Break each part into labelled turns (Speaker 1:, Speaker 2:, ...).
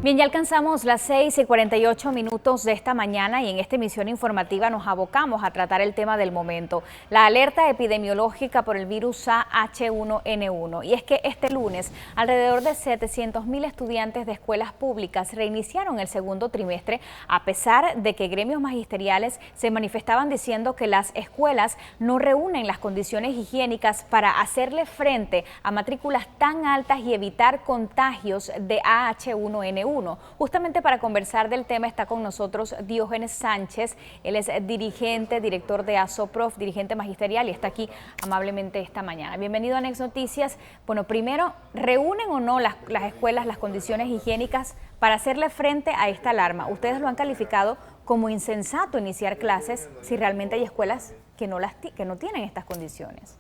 Speaker 1: Bien, ya alcanzamos las 6:48 de esta mañana y en esta emisión informativa nos abocamos a tratar el tema del momento, la alerta epidemiológica por el virus H1N1. Y es que este lunes, alrededor de 700.000 estudiantes de escuelas públicas reiniciaron el segundo trimestre, a pesar de que gremios magisteriales se manifestaban diciendo que las escuelas no reúnen las condiciones higiénicas para hacerle frente a matrículas tan altas y evitar contagios de H1N1. Justamente para conversar del tema está con nosotros Diógenes Sánchez. Él es director de ASOPROF, dirigente magisterial, y está aquí amablemente esta mañana. Bienvenido a Next Noticias. Bueno, primero, ¿reúnen o no las escuelas las condiciones higiénicas para hacerle frente a esta alarma? Ustedes lo han calificado como insensato iniciar clases si realmente hay escuelas que no tienen estas condiciones.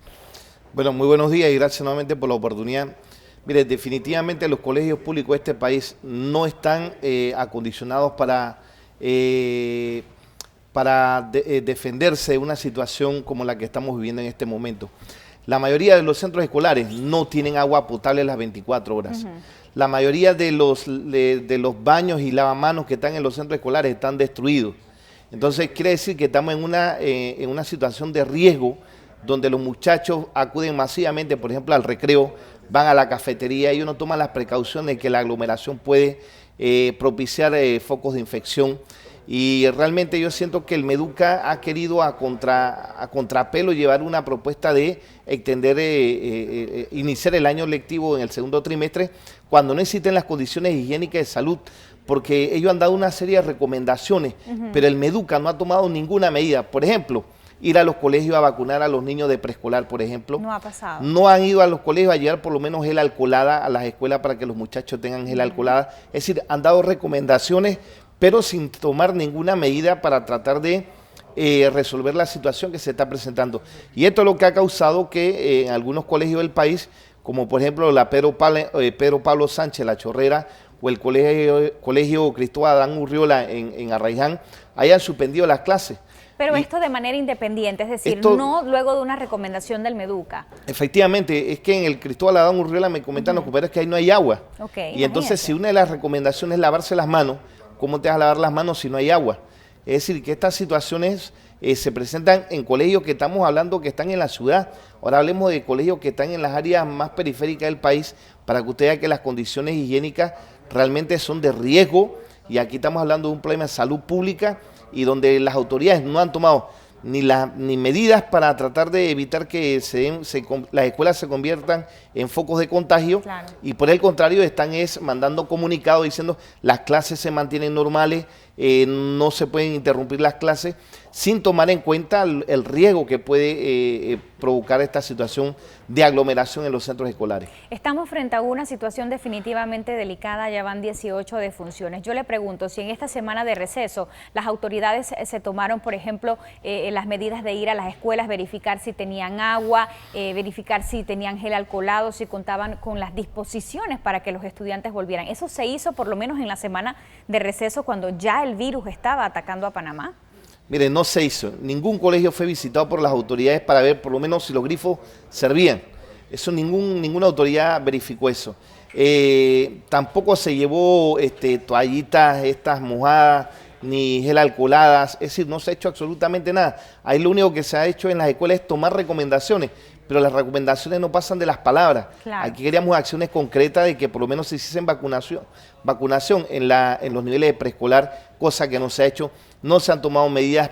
Speaker 2: Bueno, muy buenos días y gracias nuevamente por la oportunidad. Mire, definitivamente los colegios públicos de este país no están acondicionados para defenderse de una situación como la que estamos viviendo en este momento. La mayoría de los centros escolares no tienen agua potable las 24 horas. La mayoría de los baños y lavamanos que están en los centros escolares están destruidos. Entonces quiere decir que estamos en una situación de riesgo donde los muchachos acuden masivamente, por ejemplo, al recreo, van a la cafetería, ellos no toman las precauciones que la aglomeración puede propiciar focos de infección. Y realmente yo siento que el Meduca ha querido a contrapelo llevar una propuesta de extender, iniciar el año lectivo en el segundo trimestre cuando no existen las condiciones higiénicas de salud, porque ellos han dado una serie de recomendaciones, pero el Meduca no ha tomado ninguna medida. Por ejemplo, ir a los colegios a vacunar a los niños de preescolar, por ejemplo.
Speaker 1: No ha pasado.
Speaker 2: No han ido a los colegios a llevar por lo menos gel alcoholada a las escuelas para que los muchachos tengan gel alcoholada. Es decir, han dado recomendaciones, pero sin tomar ninguna medida para tratar de resolver la situación que se está presentando. Y esto es lo que ha causado que en algunos colegios del país, como por ejemplo la Pedro Pablo Sánchez, La Chorrera, o el colegio Cristóbal Adán Urriola en Arraiján, hayan suspendido las clases.
Speaker 1: Pero esto de manera independiente, es decir, no luego de una recomendación del Meduca.
Speaker 2: Efectivamente, es que en el Cristóbal Adán Urriola me comentan los compañeros que ahí no hay agua. Y entonces si una de las recomendaciones es lavarse las manos, ¿cómo te vas a lavar las manos si no hay agua? Es decir, que estas situaciones se presentan en colegios que estamos hablando que están en la ciudad. Ahora hablemos de colegios que están en las áreas más periféricas del país para que usted vea que las condiciones higiénicas realmente son de riesgo, y aquí estamos hablando de un problema de salud pública y donde las autoridades no han tomado ni medidas para tratar de evitar que las escuelas se conviertan en focos de contagio. Claro. Y por el contrario están mandando comunicados diciendo las clases se mantienen normales, no se pueden interrumpir las clases, sin tomar en cuenta el riesgo que puede provocar esta situación de aglomeración en los centros escolares.
Speaker 1: Estamos frente a una situación definitivamente delicada, ya van 18 defunciones. Yo le pregunto si en esta semana de receso las autoridades se tomaron, por ejemplo, las medidas de ir a las escuelas, verificar si tenían agua, verificar si tenían gel alcoholado, si contaban con las disposiciones para que los estudiantes volvieran. ¿Eso se hizo por lo menos en la semana de receso cuando ya el virus estaba atacando a Panamá?
Speaker 2: Mire, no se hizo. Ningún colegio fue visitado por las autoridades para ver por lo menos si los grifos servían. Eso ninguna autoridad verificó eso. Tampoco se llevó toallitas estas mojadas ni gel alcoholadas. Es decir, no se ha hecho absolutamente nada. Ahí lo único que se ha hecho en las escuelas es tomar recomendaciones, pero las recomendaciones no pasan de las palabras. Claro. Aquí queríamos acciones concretas de que por lo menos se hiciesen vacunación en los niveles de preescolar, cosa que no se ha hecho. No se han tomado medidas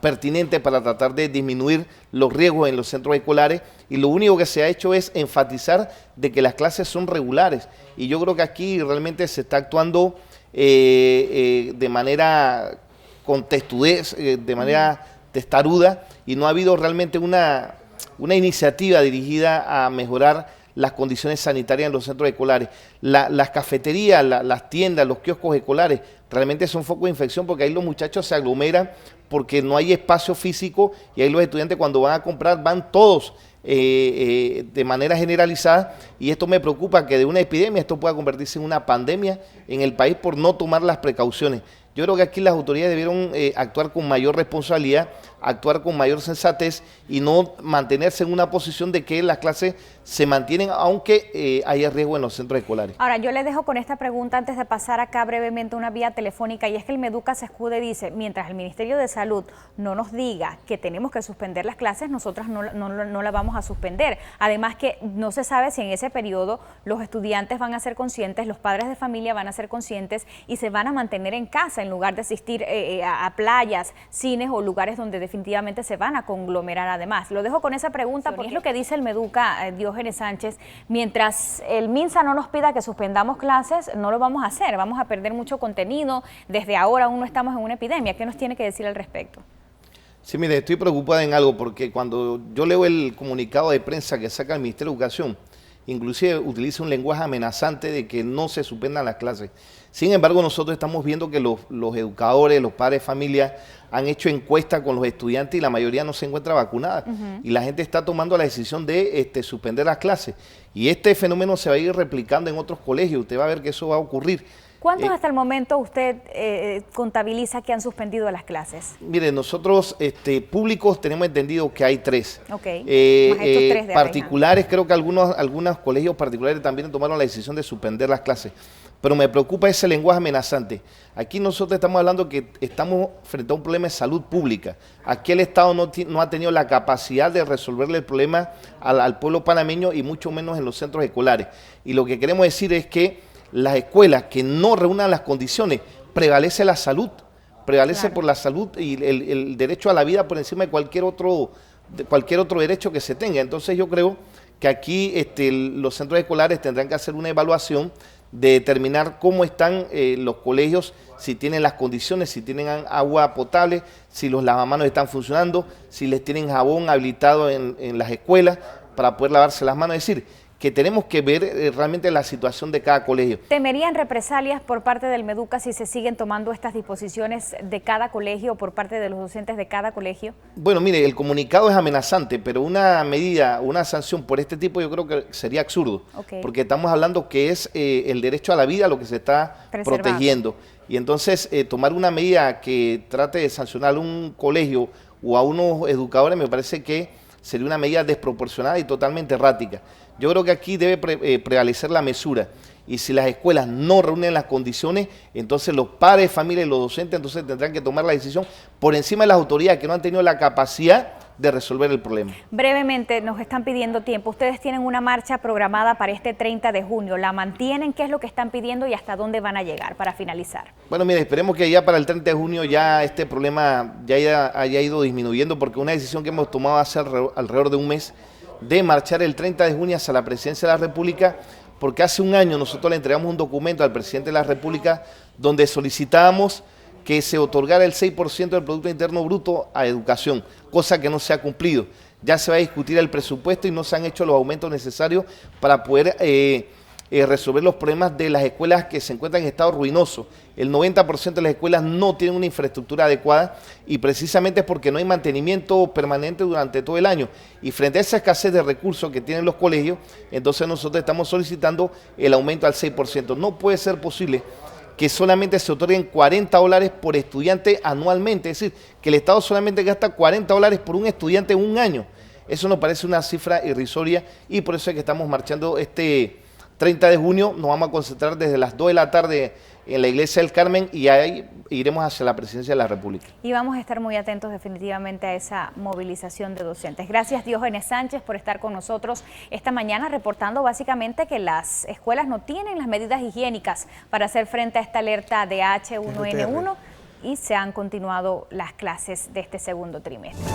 Speaker 2: pertinentes para tratar de disminuir los riesgos en los centros escolares, y lo único que se ha hecho es enfatizar de que las clases son regulares, y yo creo que aquí realmente se está actuando de manera con testudez, de manera testaruda, y no ha habido realmente una iniciativa dirigida a mejorar las condiciones sanitarias en los centros escolares. Las cafeterías, las tiendas, los kioscos escolares realmente son focos de infección, porque ahí los muchachos se aglomeran porque no hay espacio físico, y ahí los estudiantes cuando van a comprar van todos de manera generalizada, y esto me preocupa que de una epidemia esto pueda convertirse en una pandemia en el país por no tomar las precauciones. Yo creo que aquí las autoridades debieron actuar con mayor responsabilidad, actuar con mayor sensatez y no mantenerse en una posición de que las clases se mantienen aunque haya riesgo en los centros escolares.
Speaker 1: Ahora, yo le dejo con esta pregunta antes de pasar acá brevemente una vía telefónica, y es que el Meduca se escuda y dice, mientras el Ministerio de Salud no nos diga que tenemos que suspender las clases, nosotras no la vamos a suspender. Además que no se sabe si en ese periodo los estudiantes van a ser conscientes, los padres de familia van a ser conscientes y se van a mantener en casa en lugar de asistir a playas, cines o lugares donde definitivamente se van a conglomerar además. Lo dejo con esa pregunta porque es lo que dice el Meduca, Diógenes Sánchez, mientras el MINSA no nos pida que suspendamos clases, no lo vamos a hacer, vamos a perder mucho contenido, desde ahora aún no estamos en una epidemia. ¿Qué nos tiene que decir al respecto?
Speaker 2: Sí, mire, estoy preocupada en algo porque cuando yo leo el comunicado de prensa que saca el Ministerio de Educación, inclusive utiliza un lenguaje amenazante de que no se suspendan las clases. Sin embargo, nosotros estamos viendo que los educadores, los padres de familia han hecho encuestas con los estudiantes y la mayoría no se encuentra vacunada. Y la gente está tomando la decisión de suspender las clases. Y este fenómeno se va a ir replicando en otros colegios. Usted va a ver que eso va a ocurrir.
Speaker 1: ¿Cuántos hasta el momento usted contabiliza que han suspendido las clases?
Speaker 2: Mire, nosotros públicos tenemos entendido que hay 3.
Speaker 1: Ok, más estos 3 de
Speaker 2: particulares, creo que algunos colegios particulares también tomaron la decisión de suspender las clases. Pero me preocupa ese lenguaje amenazante. Aquí nosotros estamos hablando que estamos frente a un problema de salud pública. Aquí el Estado no ha tenido la capacidad de resolverle el problema al pueblo panameño y mucho menos en los centros escolares. Y lo que queremos decir es que las escuelas que no reúnan las condiciones, prevalece la salud, prevalece por la salud y el derecho a la vida por encima de cualquier otro derecho que se tenga. Entonces yo creo que aquí los centros escolares tendrán que hacer una evaluación de determinar cómo están los colegios, si tienen las condiciones, si tienen agua potable, si los lavamanos están funcionando, si les tienen jabón habilitado en las escuelas para poder lavarse las manos. Es decir, que tenemos que ver realmente la situación de cada colegio.
Speaker 1: ¿Temerían represalias por parte del Meduca si se siguen tomando estas disposiciones de cada colegio o por parte de los docentes de cada colegio? Bueno,
Speaker 2: mire, el comunicado es amenazante, pero una medida, una sanción por este tipo yo creo que sería absurdo, porque estamos hablando que es el derecho a la vida lo que se está protegiendo. Y entonces tomar una medida que trate de sancionar a un colegio o a unos educadores me parece que sería una medida desproporcionada y totalmente errática. Yo creo que aquí debe prevalecer la mesura y si las escuelas no reúnen las condiciones, entonces los padres de familia y los docentes entonces tendrán que tomar la decisión por encima de las autoridades que no han tenido la capacidad de resolver el problema.
Speaker 1: Brevemente, nos están pidiendo tiempo. Ustedes tienen una marcha programada para este 30 de junio. ¿La mantienen? ¿Qué es lo que están pidiendo y hasta dónde van a llegar para finalizar?
Speaker 2: Bueno, mire, esperemos que ya para el 30 de junio ya este problema ya haya ido disminuyendo, porque una decisión que hemos tomado hace alrededor de un mes de marchar el 30 de junio hacia la Presidencia de la República, porque hace un año nosotros le entregamos un documento al Presidente de la República donde solicitábamos que se otorgara el 6% del Producto Interno Bruto a educación, cosa que no se ha cumplido. Ya se va a discutir el presupuesto y no se han hecho los aumentos necesarios para poder resolver los problemas de las escuelas que se encuentran en estado ruinoso. El 90% de las escuelas no tienen una infraestructura adecuada y precisamente es porque no hay mantenimiento permanente durante todo el año. Y frente a esa escasez de recursos que tienen los colegios, entonces nosotros estamos solicitando el aumento al 6%. No puede ser posible que solamente se otorguen $40 por estudiante anualmente, es decir, que el Estado solamente gasta $40 por un estudiante en un año. Eso nos parece una cifra irrisoria y por eso es que estamos marchando este 30 de junio. Nos vamos a concentrar desde las 2 de la tarde en la Iglesia del Carmen y ahí iremos hacia la Presidencia de la República.
Speaker 1: Y vamos a estar muy atentos definitivamente a esa movilización de docentes. Gracias, Diógenes Sánchez, por estar con nosotros esta mañana reportando básicamente que las escuelas no tienen las medidas higiénicas para hacer frente a esta alerta de H1N1 y se han continuado las clases de este segundo trimestre.